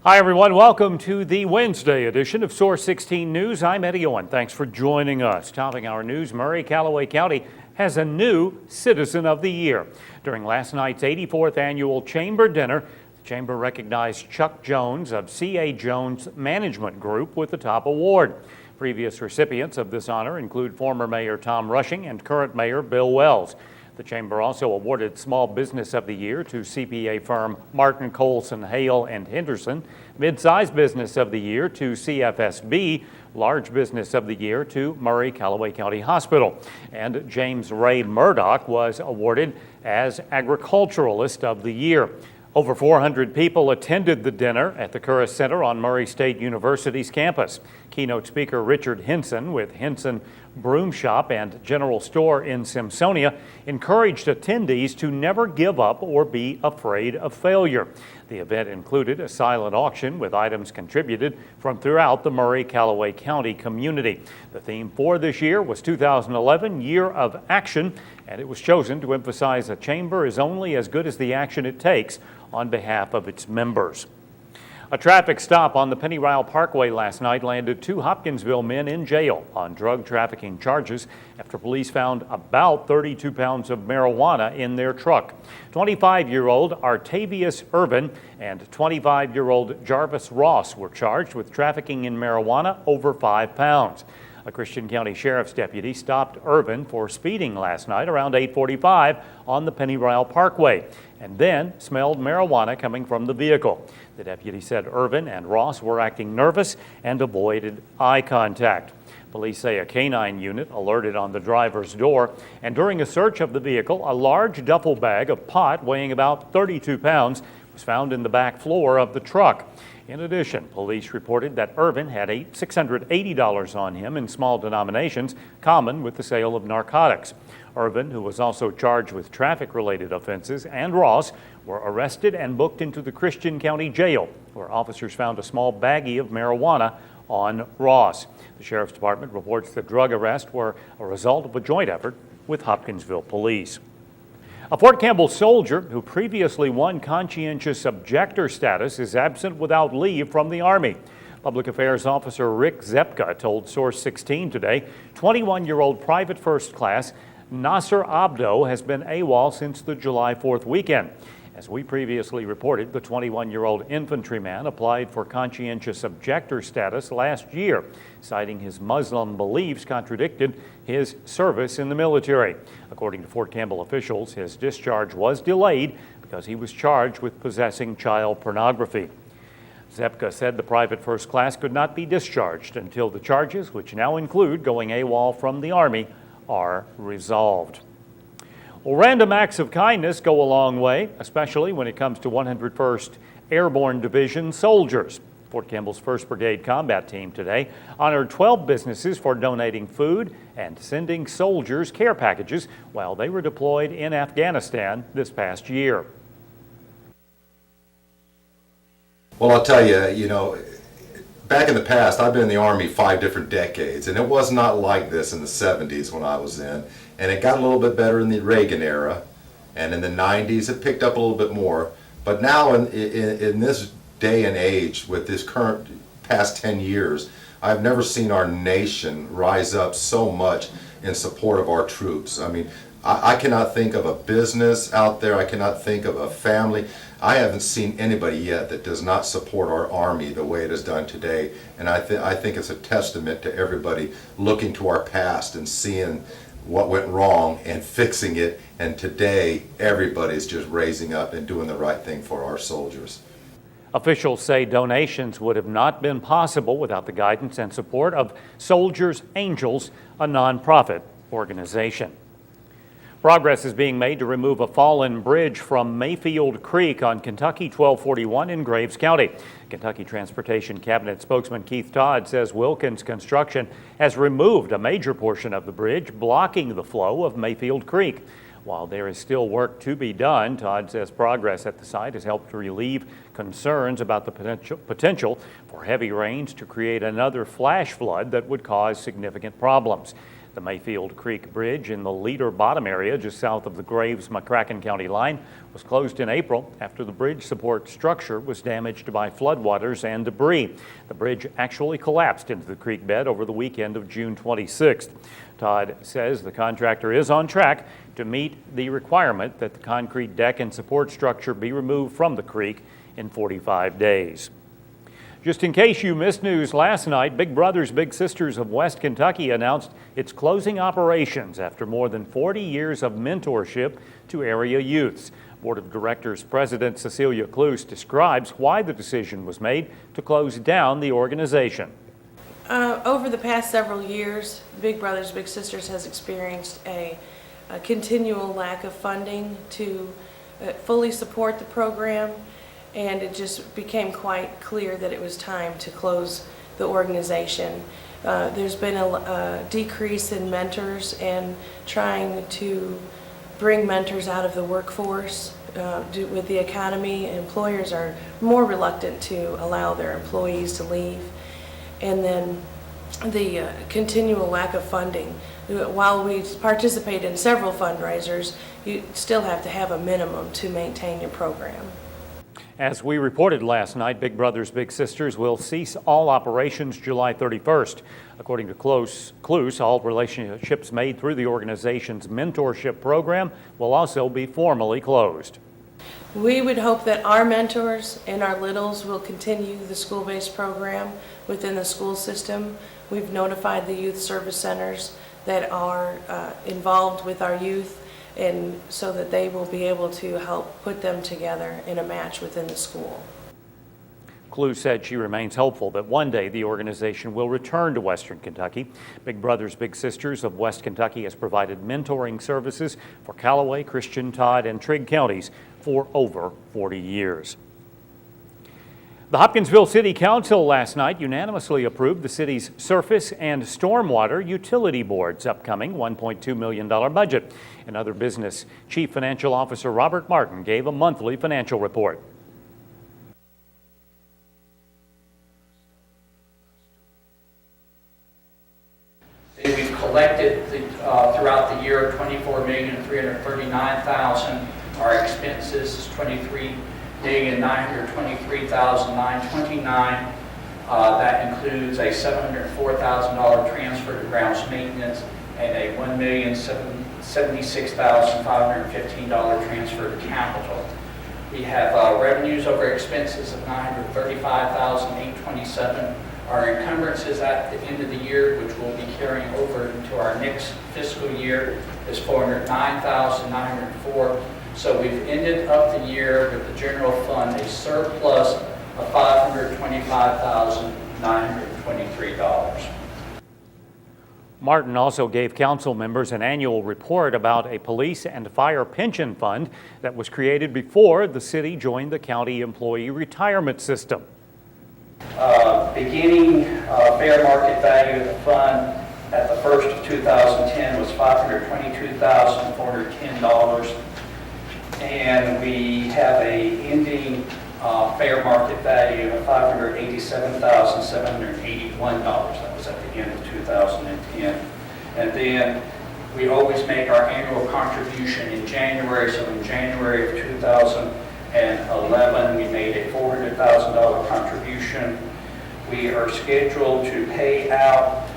Hi, everyone. Welcome to the Wednesday edition of Source 16 News. I'm Eddie Owen. Thanks for joining us. Topping our news, Murray-Callaway County has a new Citizen of the Year. During last night's 84th annual Chamber dinner, the Chamber recognized Chuck Jones of C.A. Jones Management Group with the top award. Previous recipients of this honor include former Mayor Tom Rushing and current Mayor Bill Wells. The Chamber also awarded Small Business of the Year to CPA firm Martin, Colson, Hale and Henderson, Mid-Size Business of the Year to CFSB, Large Business of the Year to Murray-Callaway County Hospital, and James Ray Murdoch was awarded as Agriculturalist of the Year. Over 400 people attended the dinner at the Curris Center on Murray State University's campus. Keynote speaker Richard Henson with Henson Broom Shop and General Store in Simpsonia encouraged attendees to never give up or be afraid of failure. The event included a silent auction with items contributed from throughout the Murray-Callaway County community. The theme for this year was 2011 Year of Action, and it was chosen to emphasize a chamber is only as good as the action it takes on behalf of its members. A traffic stop on the Pennyrile Parkway last night landed two Hopkinsville men in jail on drug trafficking charges after police found about 32 pounds of marijuana in their truck. 25-year-old Artavius Irvin and 25-year-old Jarvis Ross were charged with trafficking in marijuana over 5 pounds. A Christian County Sheriff's deputy stopped Irvin for speeding last night around 8:45 on the Pennyrile Parkway and then smelled marijuana coming from the vehicle. The deputy said Irvin and Ross were acting nervous and avoided eye contact. Police say a canine unit alerted on the driver's door, and during a search of the vehicle, a large duffel bag of pot weighing about 32 pounds was found in the back floor of the truck. In addition, police reported that Irvin had $680 on him in small denominations, common with the sale of narcotics. Irvin, who was also charged with traffic-related offenses, and Ross were arrested and booked into the Christian County Jail, where officers found a small baggie of marijuana on Ross. The Sheriff's Department reports the drug arrests were a result of a joint effort with Hopkinsville Police. A Fort Campbell soldier who previously won conscientious objector status is absent without leave from the Army. Public Affairs Officer Rick Zepka told Source 16 today 21-year-old Private First Class Nasser Abdo has been AWOL since the July 4th weekend. As we previously reported, the 21-year-old infantryman applied for conscientious objector status last year, citing his Muslim beliefs contradicted his service in the military. According to Fort Campbell officials, his discharge was delayed because he was charged with possessing child pornography. Zepka said the Private First Class could not be discharged until the charges, which now include going AWOL from the Army, are resolved. Well, random acts of kindness go a long way, especially when it comes to 101st Airborne Division soldiers. Fort Campbell's 1st Brigade Combat Team today honored 12 businesses for donating food and sending soldiers care packages while they were deployed in Afghanistan this past year. Well, I'll tell you, back in the past, I've been in the Army 5 different decades, and it was not like this in the 70s when I was in. And it got a little bit better in the Reagan era, and in the 90s it picked up a little bit more. But now in this day and age, with this current past 10 years, I've never seen our nation rise up so much in support of our troops. I mean, I cannot think of a business out there, I cannot think of a family. I haven't seen anybody yet that does not support our Army the way it is done today. And I think it's a testament to everybody looking to our past and seeing what went wrong and fixing it, and today everybody's just raising up and doing the right thing for our soldiers. Officials say donations would have not been possible without the guidance and support of Soldiers Angels, a nonprofit organization. Progress is being made to remove a fallen bridge from Mayfield Creek on Kentucky 1241 in Graves County. Kentucky Transportation Cabinet spokesman Keith Todd says Wilkins Construction has removed a major portion of the bridge, blocking the flow of Mayfield Creek. While there is still work to be done, Todd says progress at the site has helped to relieve concerns about the potential for heavy rains to create another flash flood that would cause significant problems. The Mayfield Creek Bridge in the Leader Bottom area just south of the Graves-McCracken County line was closed in April after the bridge support structure was damaged by floodwaters and debris. The bridge actually collapsed into the creek bed over the weekend of June 26th. Todd says the contractor is on track to meet the requirement that the concrete deck and support structure be removed from the creek in 45 days. Just in case you missed news last night, Big Brothers Big Sisters of West Kentucky announced it's closing operations after more than 40 years of mentorship to area youths. Board of Directors President Cecilia Cluse describes why the decision was made to close down the organization. Over the past several years, Big Brothers Big Sisters has experienced a continual lack of funding to fully support the program, and it just became quite clear that it was time to close the organization. There's been a decrease in mentors and trying to bring mentors out of the workforce. With the economy, employers are more reluctant to allow their employees to leave. And then the continual lack of funding. While we participate in several fundraisers, you still have to have a minimum to maintain your program. As we reported last night, Big Brothers Big Sisters will cease all operations July 31st. According to Cluse, all relationships made through the organization's mentorship program will also be formally closed. We would hope that our mentors and our littles will continue the school-based program within the school system. We've notified the youth service centers that are involved with our youth, and so that they will be able to help put them together in a match within the school. Cluse said she remains hopeful that one day the organization will return to Western Kentucky. Big Brothers Big Sisters of West Kentucky has provided mentoring services for Callaway, Christian, Todd, and Trigg counties for over 40 years. The Hopkinsville City Council last night unanimously approved the city's surface and stormwater utility board's upcoming $1.2 million budget. In other business, Chief Financial Officer Robert Martin gave a monthly financial report. We've collected throughout the year $24,339,000. Our expenses is $23,923,929. That includes a $704,000 transfer to grounds maintenance and a $1,076,515 transfer to capital. We have revenues over expenses of $935,827. Our encumbrances at the end of the year, which we'll be carrying over into our next fiscal year, is $409,904. So we've ended up the year with the general fund a surplus of $525,923. Martin also gave council members an annual report about a police and fire pension fund that was created before the city joined the county employee retirement system. Beginning fair market value of the fund at the first of 2010 was $522,410. And we have a ending fair market value of $587,781. That was at the end of 2010. And then we always make our annual contribution in January. So in January of 2011, we made a $400,000 contribution. We are scheduled to pay out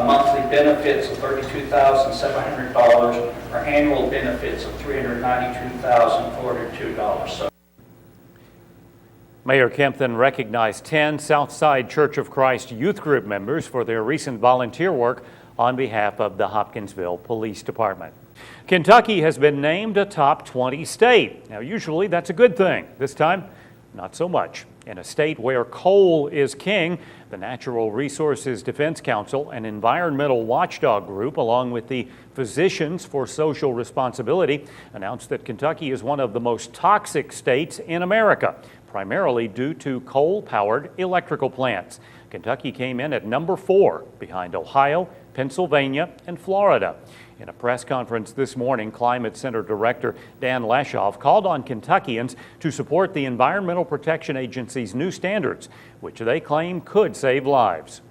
monthly benefits of $32,700, or annual benefits of $392,402. So Mayor Kemp then recognized 10 Southside Church of Christ youth group members for their recent volunteer work on behalf of the Hopkinsville Police Department. Kentucky has been named a top 20 state. Now, usually that's a good thing. This time, not so much. In a state where coal is king, the Natural Resources Defense Council, an environmental watchdog group, along with the Physicians for Social Responsibility, announced that Kentucky is one of the most toxic states in America, primarily due to coal-powered electrical plants. Kentucky came in at number 4, behind Ohio, Pennsylvania, and Florida. In a press conference this morning, Climate Center Director Dan Lashoff called on Kentuckians to support the Environmental Protection Agency's new standards, which they claim could save lives.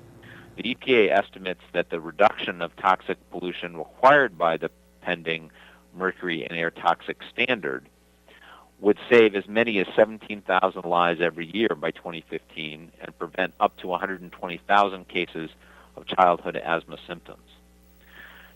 The EPA estimates that the reduction of toxic pollution required by the pending mercury and air toxic standard would save as many as 17,000 lives every year by 2015 and prevent up to 120,000 cases of childhood asthma symptoms.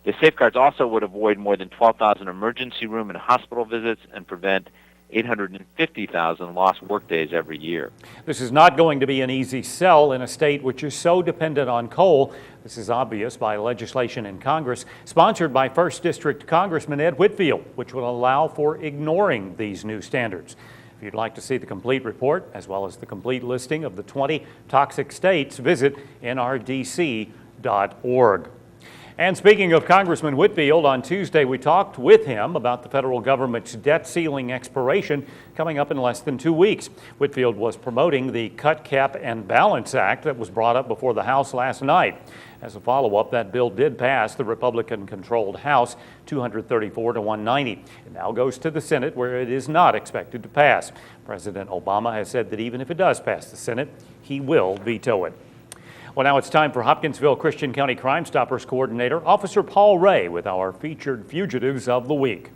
The safeguards also would avoid more than 12,000 emergency room and hospital visits and prevent 850,000 lost workdays every year. This is not going to be an easy sell in a state which is so dependent on coal. This is obvious by legislation in Congress sponsored by 1st District Congressman Ed Whitfield, which will allow for ignoring these new standards. If you'd like to see the complete report, as well as the complete listing of the 20 toxic states, visit nrdc.org. And speaking of Congressman Whitfield, on Tuesday we talked with him about the federal government's debt ceiling expiration coming up in less than 2 weeks. Whitfield was promoting the Cut, Cap, and Balance Act that was brought up before the House last night. As a follow-up, that bill did pass the Republican-controlled House 234 to 190. It now goes to the Senate, where it is not expected to pass. President Obama has said that even if it does pass the Senate, he will veto it. Well, now it's time for Hopkinsville Christian County Crime Stoppers Coordinator, Officer Paul Ray, with our featured fugitives of the week.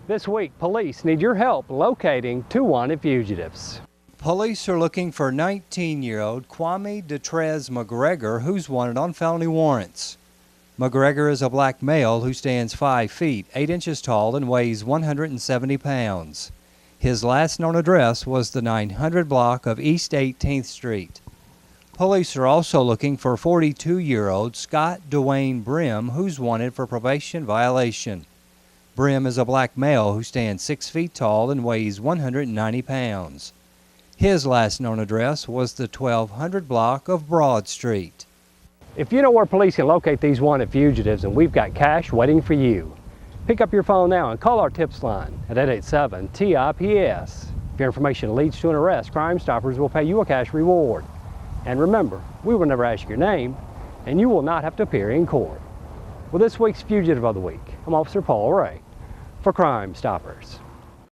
This week, police need your help locating 2 wanted fugitives. Police are looking for 19-year-old Kwame Detrez McGregor, who's wanted on felony warrants. McGregor is a black male who stands 5 feet, 8 inches tall, and weighs 170 pounds. His last known address was the 900 block of East 18th Street. Police are also looking for 42-year-old Scott Dwayne Brim, who's wanted for probation violation. Brim is a black male who stands 6 feet tall and weighs 190 pounds. His last known address was the 1200 block of Broad Street. If you know where police can locate these wanted fugitives, and we've got cash waiting for you, pick up your phone now and call our tips line at 887-TIPS. If your information leads to an arrest, Crime Stoppers will pay you a cash reward. And remember, we will never ask your name, and you will not have to appear in court. Well, this week's Fugitive of the Week, I'm Officer Paul Ray for Crime Stoppers.